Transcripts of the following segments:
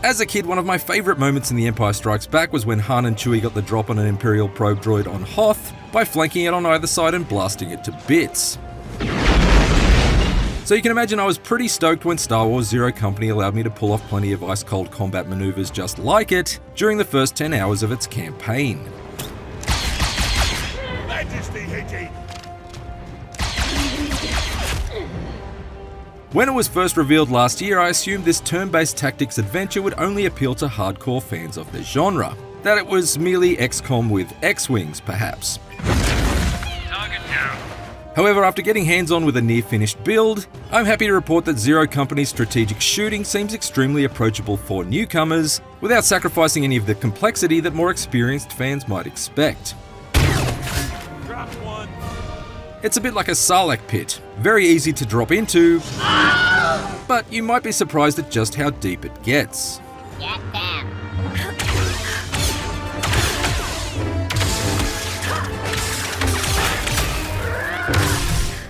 As a kid, one of my favourite moments in The Empire Strikes Back was when Han and Chewie got the drop on an Imperial probe droid on Hoth by flanking it on either side and blasting it to bits. So you can imagine I was pretty stoked when Star Wars Zero Company allowed me to pull off plenty of ice-cold combat maneuvers just like it during the first 10 hours of its campaign. Majesty Hitty! When it was first revealed last year, I assumed this turn-based tactics adventure would only appeal to hardcore fans of the genre. That it was merely XCOM with X-Wings, perhaps. Target down. However, after getting hands-on with a near-finished build, I'm happy to report that Zero Company's strategic shooting seems extremely approachable for newcomers, without sacrificing any of the complexity that more experienced fans might expect. Drop one. It's a bit like a Sarlacc pit, very easy to drop into, but you might be surprised at just how deep it gets. Get them.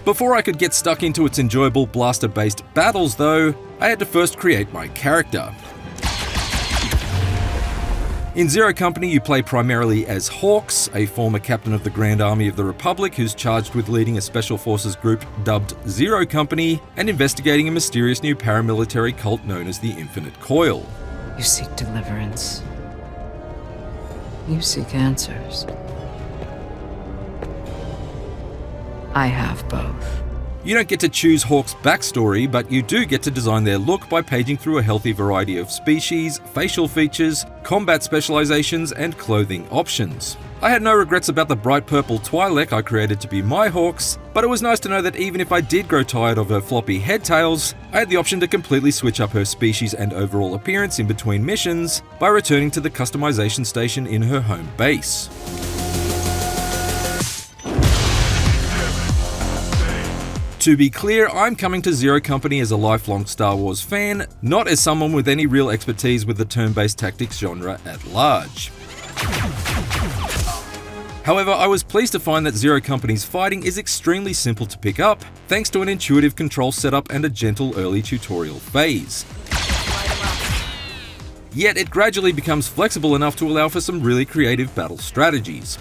Before I could get stuck into its enjoyable blaster-based battles though, I had to first create my character. In Zero Company, you play primarily as Hawks, a former captain of the Grand Army of the Republic who's charged with leading a special forces group dubbed Zero Company and investigating a mysterious new paramilitary cult known as the Infinite Coil. You seek deliverance. You seek answers. I have both. You don't get to choose Hawk's backstory, but you do get to design their look by paging through a healthy variety of species, facial features, combat specializations, and clothing options. I had no regrets about the bright purple Twi'lek I created to be my Hawks, but it was nice to know that even if I did grow tired of her floppy head tails, I had the option to completely switch up her species and overall appearance in between missions by returning to the customization station in her home base. To be clear, I'm coming to Zero Company as a lifelong Star Wars fan, not as someone with any real expertise with the turn-based tactics genre at large. However, I was pleased to find that Zero Company's fighting is extremely simple to pick up, thanks to an intuitive control setup and a gentle early tutorial phase. Yet it gradually becomes flexible enough to allow for some really creative battle strategies.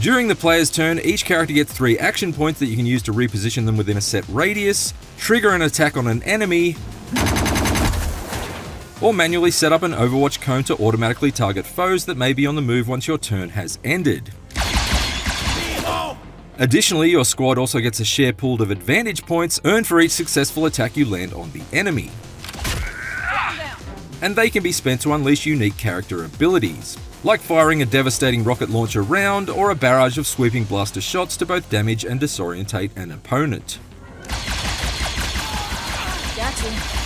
During the player's turn, each character gets 3 action points that you can use to reposition them within a set radius, trigger an attack on an enemy, or manually set up an Overwatch cone to automatically target foes that may be on the move once your turn has ended. Additionally, your squad also gets a share pool of advantage points earned for each successful attack you land on the enemy. And they can be spent to unleash unique character abilities, like firing a devastating rocket launcher round or a barrage of sweeping blaster shots to both damage and disorientate an opponent. Gotcha.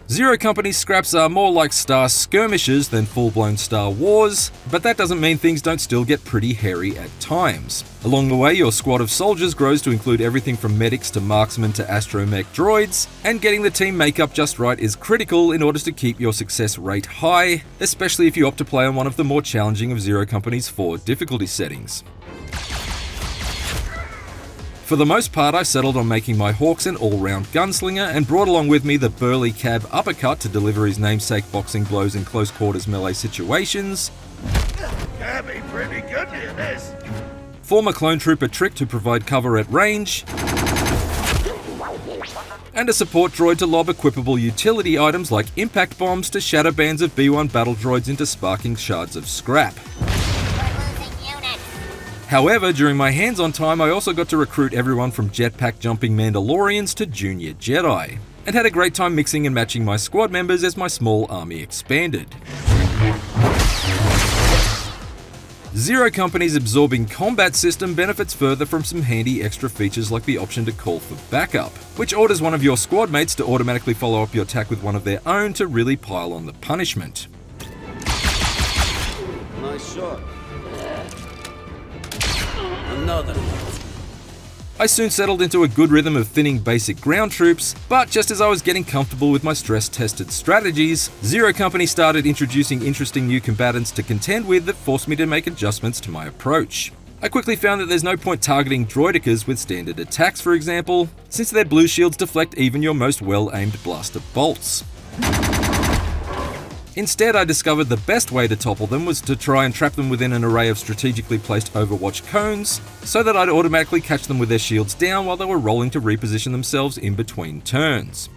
Zero Company's scraps are more like Star Skirmishes than full-blown Star Wars, but that doesn't mean things don't still get pretty hairy at times. Along the way, your squad of soldiers grows to include everything from medics to marksmen to astromech droids, and getting the team makeup just right is critical in order to keep your success rate high, especially if you opt to play on one of the more challenging of Zero Company's 4 difficulty settings. For the most part, I settled on making my Hawks an all-round gunslinger and brought along with me the burly Cab uppercut to deliver his namesake boxing blows in close quarters melee situations, Can be pretty good at this. former clone trooper Trick to provide cover at range, and a support droid to lob equipable utility items like impact bombs to shatter bands of B-1 battle droids into sparking shards of scrap. However, during my hands-on time, I also got to recruit everyone from jetpack jumping Mandalorians to junior Jedi, and had a great time mixing and matching my squad members as my small army expanded. Zero Company's absorbing combat system benefits further from some handy extra features like the option to call for backup, which orders one of your squad mates to automatically follow up your attack with one of their own to really pile on the punishment. Nice shot. Another. I soon settled into a good rhythm of thinning basic ground troops, but just as I was getting comfortable with my stress-tested strategies, Zero Company started introducing interesting new combatants to contend with that forced me to make adjustments to my approach. I quickly found that there's no point targeting droidekas with standard attacks, for example, since their blue shields deflect even your most well-aimed blaster bolts. Instead, I discovered the best way to topple them was to try and trap them within an array of strategically placed Overwatch cones, so that I'd automatically catch them with their shields down while they were rolling to reposition themselves in between turns.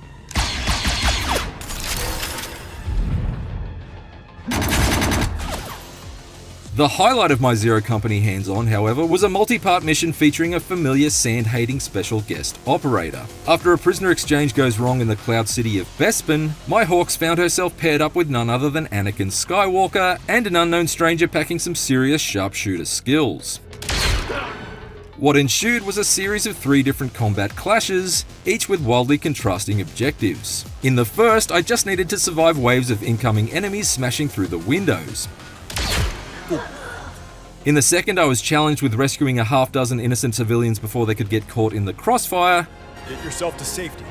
The highlight of my Zero Company hands-on, however, was a multi-part mission featuring a familiar sand-hating special guest operator. After a prisoner exchange goes wrong in the cloud city of Bespin, my Hawks found herself paired up with none other than Anakin Skywalker and an unknown stranger packing some serious sharpshooter skills. What ensued was a series of 3 different combat clashes, each with wildly contrasting objectives. In the first, I just needed to survive waves of incoming enemies smashing through the windows. In the second, I was challenged with rescuing a half-dozen innocent civilians before they could get caught in the crossfire. Get yourself to safety.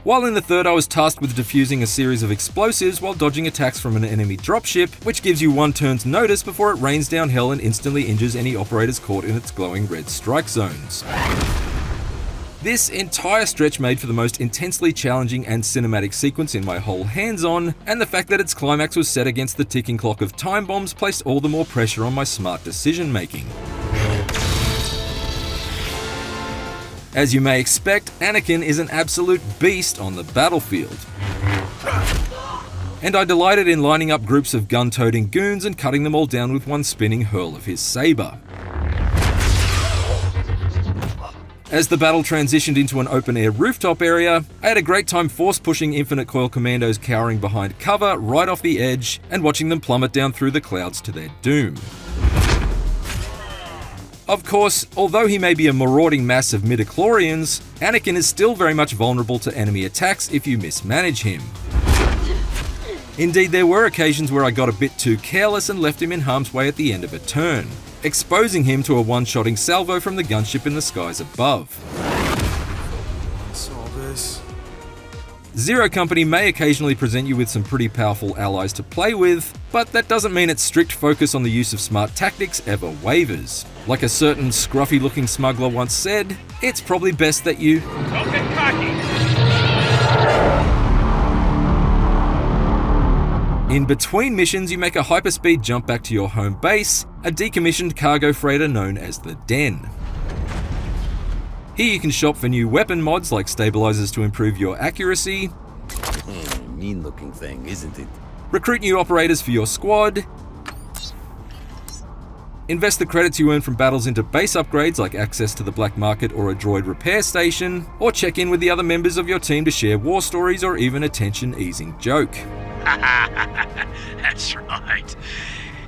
While in the third, I was tasked with defusing a series of explosives while dodging attacks from an enemy dropship, which gives you 1 turn's notice before it rains down hell and instantly injures any operators caught in its glowing red strike zones. This entire stretch made for the most intensely challenging and cinematic sequence in my whole hands-on, and the fact that its climax was set against the ticking clock of time bombs placed all the more pressure on my smart decision-making. As you may expect, Anakin is an absolute beast on the battlefield. And I delighted in lining up groups of gun-toting goons and cutting them all down with one spinning hurl of his saber. As the battle transitioned into an open-air rooftop area, I had a great time force-pushing Infinite Coil commandos cowering behind cover right off the edge and watching them plummet down through the clouds to their doom. Of course, although he may be a marauding mass of midichlorians, Anakin is still very much vulnerable to enemy attacks if you mismanage him. Indeed, there were occasions where I got a bit too careless and left him in harm's way at the end of a turn, exposing him to a one-shotting salvo from the gunship in the skies above. What's all this? Zero Company may occasionally present you with some pretty powerful allies to play with, but that doesn't mean its strict focus on the use of smart tactics ever wavers. Like a certain scruffy-looking smuggler once said, it's probably best that you Don't get cocky! In between missions, you make a hyperspeed jump back to your home base, a decommissioned cargo freighter known as the Den. Here you can shop for new weapon mods like stabilizers to improve your accuracy, Mean looking thing, isn't it? recruit new operators for your squad, invest the credits you earn from battles into base upgrades like access to the black market or a droid repair station, or check in with the other members of your team to share war stories or even a tension-easing joke. That's right.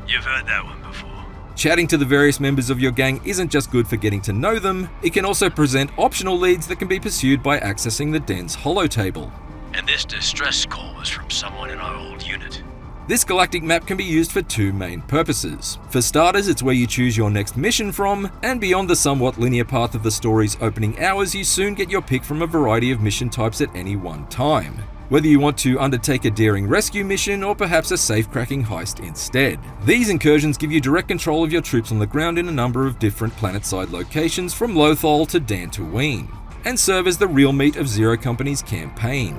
You've heard that one before. Chatting to the various members of your gang isn't just good for getting to know them, it can also present optional leads that can be pursued by accessing the Den's holotable. And this distress call was from someone in our old unit. This galactic map can be used for 2 main purposes. For starters, it's where you choose your next mission from, and beyond the somewhat linear path of the story's opening hours, you soon get your pick from a variety of mission types at any one time. Whether you want to undertake a daring rescue mission or perhaps a safe-cracking heist instead. These incursions give you direct control of your troops on the ground in a number of different planet-side locations from Lothal to Dantooine, and serve as the real meat of Zero Company's campaign.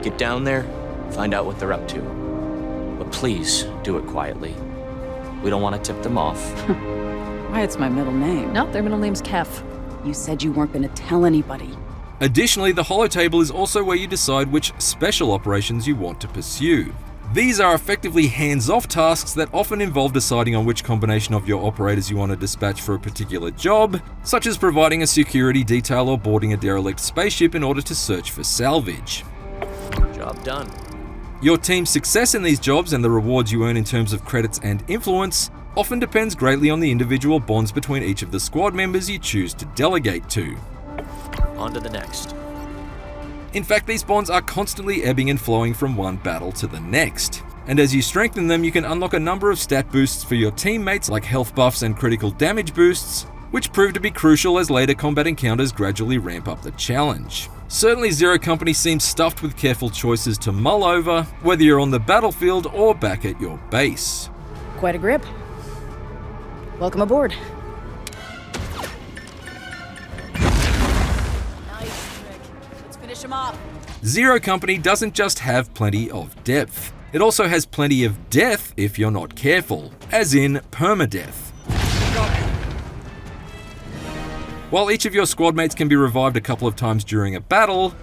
Get down there, find out what they're up to. But please, do it quietly. We don't want to tip them off. Why, it's my middle name. No, their middle name's Kef. You said you weren't gonna tell anybody. Additionally, the holotable is also where you decide which special operations you want to pursue. These are effectively hands-off tasks that often involve deciding on which combination of your operators you want to dispatch for a particular job, such as providing a security detail or boarding a derelict spaceship in order to search for salvage. Job done. Your team's success in these jobs and the rewards you earn in terms of credits and influence often depends greatly on the individual bonds between each of the squad members you choose to delegate to. On to the next. In fact, these bonds are constantly ebbing and flowing from one battle to the next. And as you strengthen them, you can unlock a number of stat boosts for your teammates like health buffs and critical damage boosts, which prove to be crucial as later combat encounters gradually ramp up the challenge. Certainly Zero Company seems stuffed with careful choices to mull over, whether you're on the battlefield or back at your base. Quite a grip. Welcome aboard. Nice trick. Let's finish him off. Zero Company doesn't just have plenty of depth, it also has plenty of death if you're not careful, as in permadeath. While each of your squad mates can be revived a couple of times during a battle,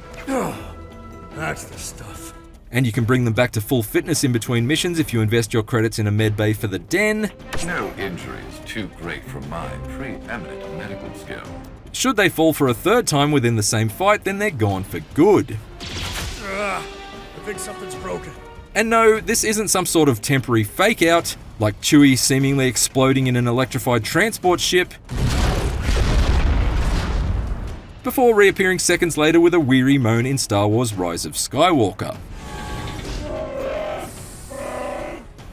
That's the stuff. and you can bring them back to full fitness in between missions if you invest your credits in a med bay for the den, No injury is too great for my preeminent medical skill. should they fall for a third time within the same fight, then they're gone for good. I think something's broken. And no, this isn't some sort of temporary fake out, like Chewie seemingly exploding in an electrified transport ship, before reappearing seconds later with a weary moan in Star Wars Rise of Skywalker.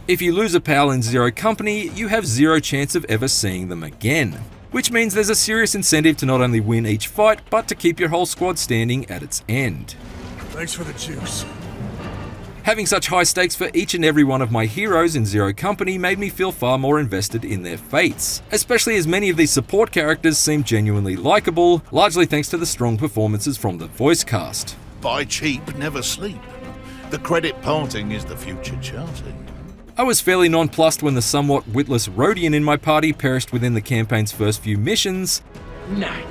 If you lose a pal in Zero Company, you have zero chance of ever seeing them again, which means there's a serious incentive to not only win each fight, but to keep your whole squad standing at its end. Thanks for the juice. Having such high stakes for each and every one of my heroes in Zero Company made me feel far more invested in their fates, especially as many of these support characters seem genuinely likeable, largely thanks to the strong performances from the voice cast. Buy cheap, never sleep. The credit parting is the future charting. I was fairly nonplussed when the somewhat witless Rhodian in my party perished within the campaign's first few missions, Nine.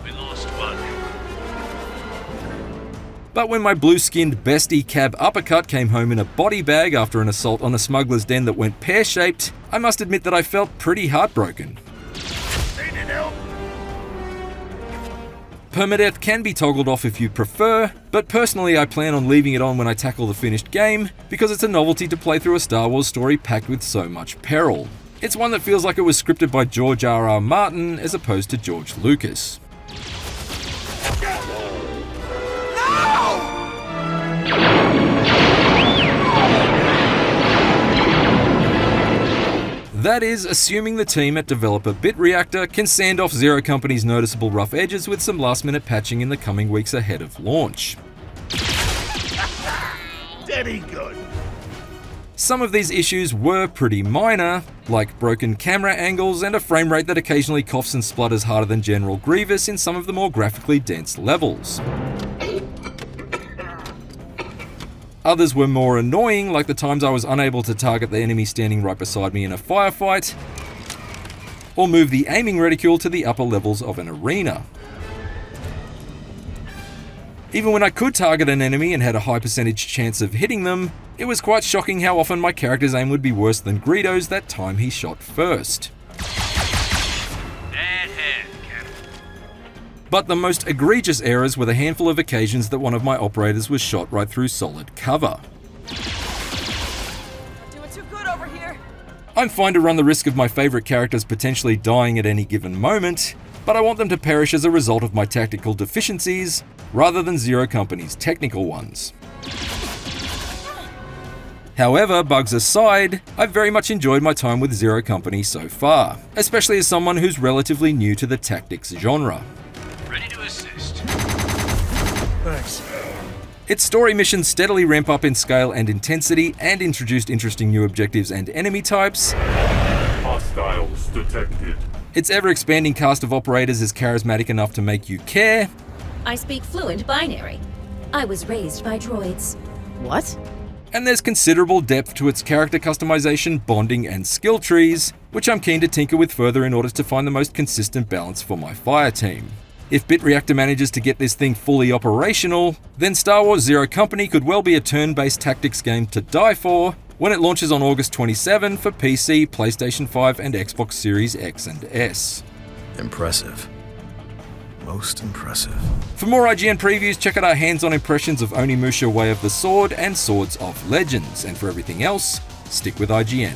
We lost one. but when my blue-skinned bestie Cab Uppercut came home in a body bag after an assault on a smuggler's den that went pear-shaped, I must admit that I felt pretty heartbroken. Needed help? Permadeath can be toggled off if you prefer, but personally I plan on leaving it on when I tackle the finished game, because it's a novelty to play through a Star Wars story packed with so much peril. It's one that feels like it was scripted by George R.R. Martin as opposed to George Lucas. That is, assuming the team at developer BitReactor can sand off Zero Company's noticeable rough edges with some last-minute patching in the coming weeks ahead of launch. Deady good. Some of these issues were pretty minor, like broken camera angles and a frame rate that occasionally coughs and splutters harder than General Grievous in some of the more graphically dense levels. Others were more annoying, like the times I was unable to target the enemy standing right beside me in a firefight, or move the aiming reticule to the upper levels of an arena. Even when I could target an enemy and had a high percentage chance of hitting them, it was quite shocking how often my character's aim would be worse than Greedo's that time he shot first. Bad hand, Captain. But the most egregious errors were the handful of occasions that one of my operators was shot right through solid cover. Doing too good over here. I'm fine to run the risk of my favourite characters potentially dying at any given moment, but I want them to perish as a result of my tactical deficiencies, rather than Zero Company's technical ones. However, bugs aside, I've very much enjoyed my time with Zero Company so far, especially as someone who's relatively new to the tactics genre. Ready to assist. Thanks. Its story missions steadily ramp up in scale and intensity and introduced interesting new objectives and enemy types. Hostiles detected. Its ever-expanding cast of operators is charismatic enough to make you care, I speak fluent binary. I was raised by droids. What? and there's considerable depth to its character customization, bonding, and skill trees, which I'm keen to tinker with further in order to find the most consistent balance for my fire team. If BitReactor manages to get this thing fully operational, then Star Wars Zero Company could well be a turn-based tactics game to die for when it launches on August 27 for PC, PlayStation 5, and Xbox Series X and S. Impressive. Most impressive. For more IGN previews, check out our hands-on impressions of Onimusha Way of the Sword and Swords of Legends, and for everything else, stick with IGN.